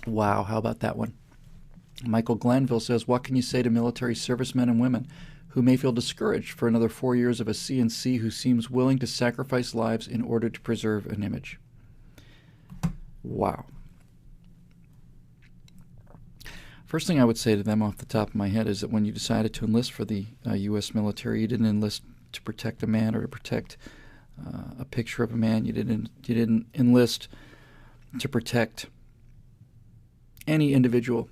Wow, how about that one? Michael Glanville says, what can you say to military servicemen and women who may feel discouraged for another 4 years of a CNC who seems willing to sacrifice lives in order to preserve an image? Wow. First thing I would say to them off the top of my head is that when you decided to enlist for the U.S. military, you didn't enlist to protect a man or to protect a picture of a man. You didn't enlist to protect any individual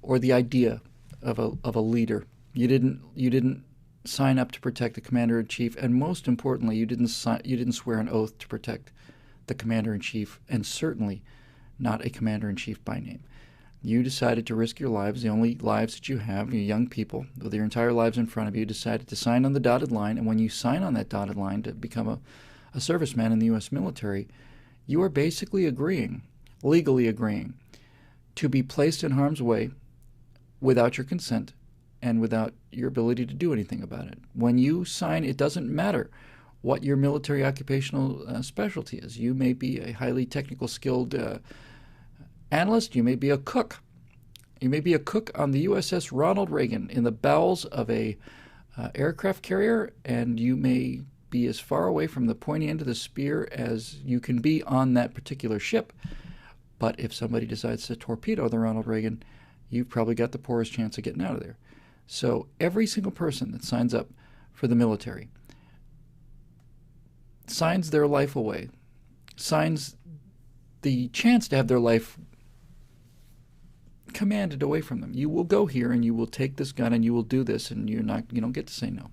or the idea of a leader. You didn't sign up to protect the commander-in-chief, and most importantly, you didn't swear an oath to protect the commander-in-chief, and certainly not a commander-in-chief by name. You decided to risk your lives, the only lives that you have, you young people, with your entire lives in front of you, decided to sign on the dotted line, and when you sign on that dotted line to become a serviceman in the U.S. military, you are basically agreeing, legally agreeing, to be placed in harm's way without your consent and without your ability to do anything about it. When you sign, it doesn't matter what your military occupational specialty is. You may be a highly technical skilled analyst. You may be a cook. You may be a cook on the USS Ronald Reagan in the bowels of a aircraft carrier, and you may be as far away from the pointy end of the spear as you can be on that particular ship. But if somebody decides to torpedo the Ronald Reagan, you've probably got the poorest chance of getting out of there. So every single person that signs up for the military signs their life away, signs the chance to have their life commanded away from them. You will go here and you will take this gun and you will do this, and you don't get to say no.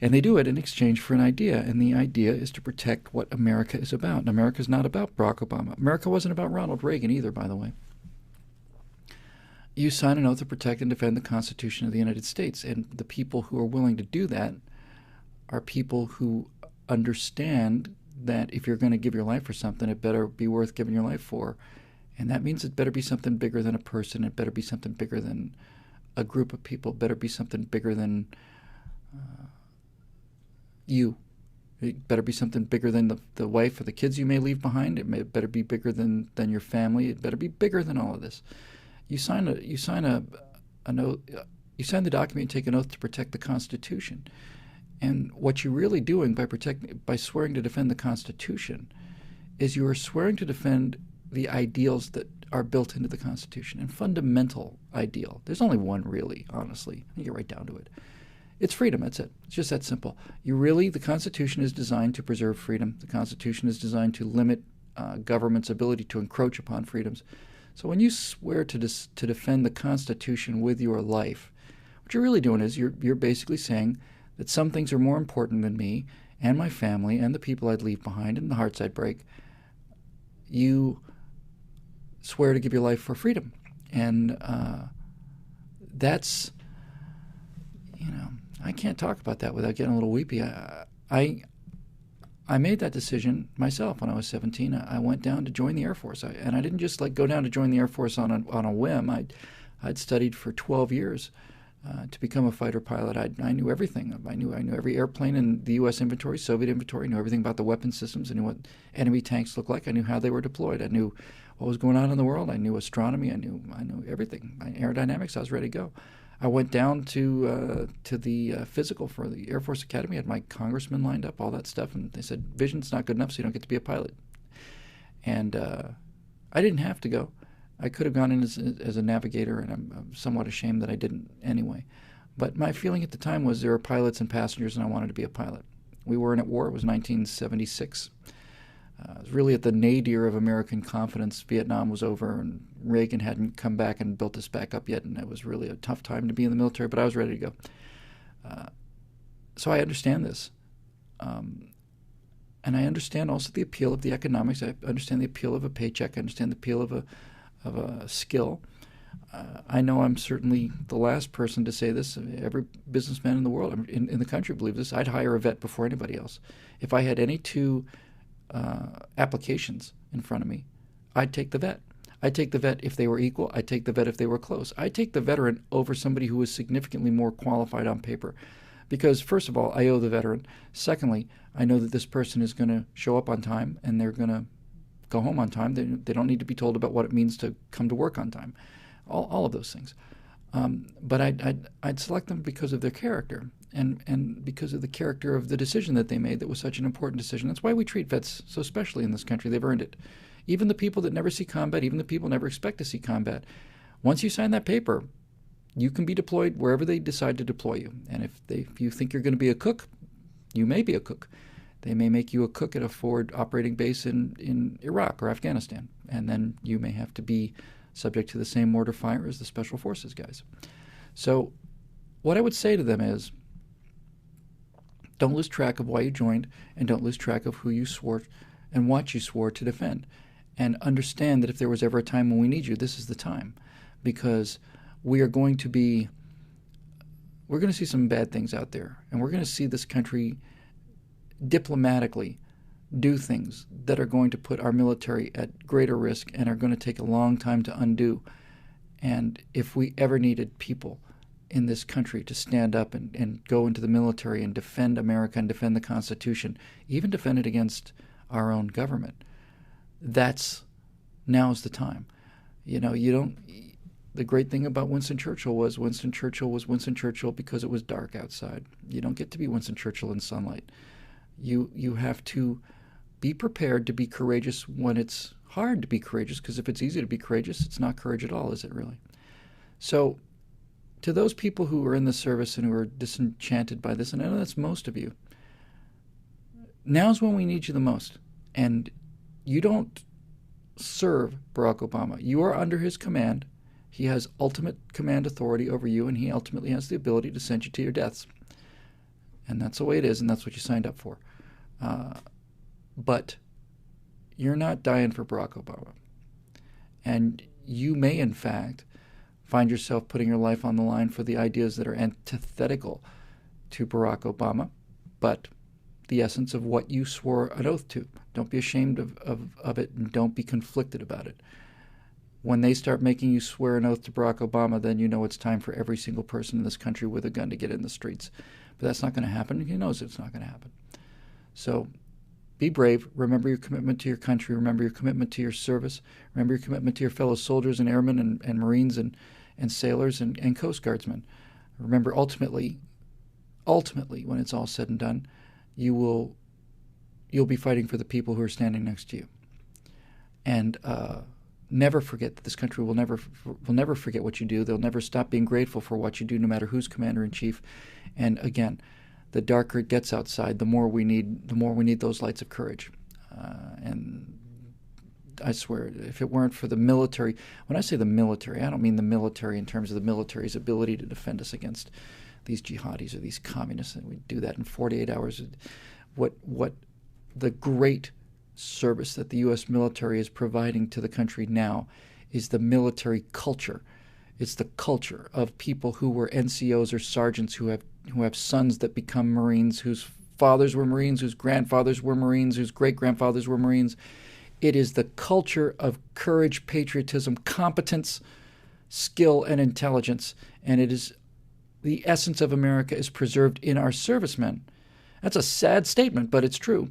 And they do it in exchange for an idea, and the idea is to protect what America is about. And America is not about Barack Obama. America wasn't about Ronald Reagan either, by the way. You sign an oath to protect and defend the Constitution of the United States, and the people who are willing to do that are people who understand that if you're going to give your life for something, it better be worth giving your life for. And that means it better be something bigger than a person. It better be something bigger than a group of people. It better be something bigger than you. It better be something bigger than the wife or the kids you may leave behind. It better be bigger than your family. It better be bigger than all of this. You sign the document, you take an oath to protect the Constitution. And what you're really doing by swearing to defend the Constitution is you are swearing to defend the ideals that are built into the Constitution, and fundamental ideal. There's only one really, honestly. You get right down to it. It's freedom, that's it. It's just that simple. The Constitution is designed to preserve freedom. The Constitution is designed to limit government's ability to encroach upon freedoms. So when you swear to defend the Constitution with your life, what you're really doing is you're basically saying that some things are more important than me and my family and the people I'd leave behind and the hearts I'd break. You swear to give your life for freedom. And that's, I can't talk about that without getting a little weepy. I made that decision myself when I was 17. I went down to join the Air Force. And I didn't just go down to join the Air Force on a whim. I'd studied for 12 years to become a fighter pilot. I knew everything. I knew every airplane in the U.S. inventory, Soviet inventory. I knew everything about the weapon systems. I knew what enemy tanks looked like. I knew how they were deployed. I knew what was going on in the world. I knew astronomy. I knew everything. Aerodynamics. I was ready to go. I went down to the physical for the Air Force Academy. I had my congressman lined up, all that stuff, and they said, vision's not good enough, so you don't get to be a pilot. And I didn't have to go. I could have gone in as a navigator, and I'm somewhat ashamed that I didn't anyway. But my feeling at the time was there were pilots and passengers, and I wanted to be a pilot. We were in at war. It was 1976. It was really at the nadir of American confidence. Vietnam was over, and Reagan hadn't come back and built us back up yet, and it was really a tough time to be in the military, but I was ready to go. So I understand this. And I understand also the appeal of the economics. I understand the appeal of a paycheck. I understand the appeal of a skill. I know I'm certainly the last person to say this. Every businessman in the world, in the country, believes this. I'd hire a vet before anybody else. If I had any two applications in front of me, I'd take the vet. I'd take the vet if they were equal. I'd take the vet if they were close. I'd take the veteran over somebody who was significantly more qualified on paper. Because, first of all, I owe the veteran. Secondly, I know that this person is going to show up on time, and they're going to go home on time. They don't need to be told about what it means to come to work on time. All of those things. But I'd select them because of their character and because of the character of the decision that they made that was such an important decision. That's why we treat vets so specially in this country. They've earned it. Even the people that never see combat, even the people never expect to see combat, once you sign that paper, you can be deployed wherever they decide to deploy you. And if you think you're going to be a cook, you may be a cook. They may make you a cook at a forward operating base in Iraq or Afghanistan, and then you may have to be subject to the same mortar fire as the Special Forces guys. So what I would say to them is, don't lose track of why you joined, and don't lose track of who you swore and what you swore to defend. And understand that if there was ever a time when we need you, this is the time. Because we're going to see some bad things out there. And we're going to see this country diplomatically do things that are going to put our military at greater risk and are going to take a long time to undo. And if we ever needed people in this country to stand up and go into the military and defend America and defend the Constitution, even defend it against our own government, now's the time. The great thing about Winston Churchill was Winston Churchill because it was dark outside. You don't get to be Winston Churchill in sunlight. You have to be prepared to be courageous when it's hard to be courageous, because if it's easy to be courageous, it's not courage at all, is it really? So to those people who are in the service and who are disenchanted by this, and I know that's most of you, now's when we need you the most. And you don't serve Barack Obama. You are under his command. He has ultimate command authority over you, and he ultimately has the ability to send you to your deaths. And that's the way it is, and that's what you signed up for. But you're not dying for Barack Obama. And you may, in fact, find yourself putting your life on the line for the ideas that are antithetical to Barack Obama, but the essence of what you swore an oath to. Don't be ashamed of it, and don't be conflicted about it. When they start making you swear an oath to Barack Obama, then you know it's time for every single person in this country with a gun to get in the streets. But that's not going to happen. He knows it's not going to happen. So be brave. Remember your commitment to your country. Remember your commitment to your service. Remember your commitment to your fellow soldiers and airmen and Marines and sailors and Coast Guardsmen. Remember, ultimately, when it's all said and done, you'll be fighting for the people who are standing next to you. And never forget that this country will never forget what you do. They'll never stop being grateful for what you do, no matter who's commander-in-chief. And again, the darker it gets outside, the more we need those lights of courage. And I swear, if it weren't for the military, when I say the military, I don't mean the military in terms of the military's ability to defend us against these jihadis or these communists, and we do that in 48 hours. What the great service that the U.S. military is providing to the country now is the military culture. It's the culture of people who were NCOs or sergeants who have sons that become Marines, whose fathers were Marines, whose grandfathers were Marines, whose great-grandfathers were Marines. It is the culture of courage, patriotism, competence, skill, and intelligence, and it is the essence of America is preserved in our servicemen. That's a sad statement, but it's true.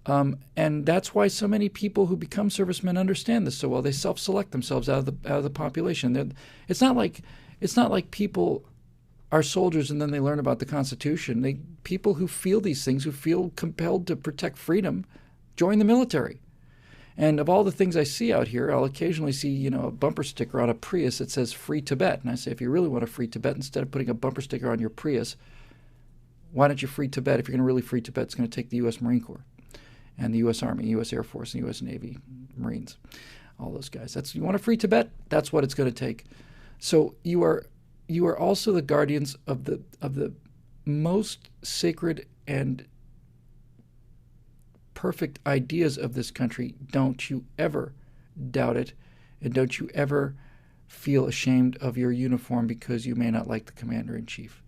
And that's why so many people who become servicemen understand this so well. They self-select themselves out of the population. It's not like people are soldiers and then they learn about the Constitution. People who feel these things, who feel compelled to protect freedom, join the military. And of all the things I see out here, I'll occasionally see, a bumper sticker on a Prius that says "Free Tibet." And I say, if you really want to free Tibet, instead of putting a bumper sticker on your Prius, why don't you free Tibet? If you're going to really free Tibet, it's going to take the U.S. Marine Corps and the U.S. Army, U.S. Air Force, and U.S. Navy, Marines, all those guys. You want to free Tibet? That's what it's going to take. So you are also the guardians of the most sacred and perfect ideas of this country. Don't you ever doubt it, and don't you ever feel ashamed of your uniform because you may not like the commander-in-chief.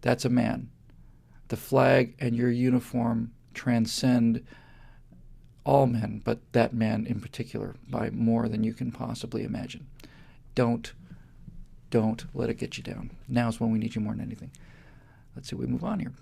That's a man. The flag and your uniform transcend all men, but that man in particular by more than you can possibly imagine. Don't let it get you down. Now's when we need you more than anything. Let's see, we move on here.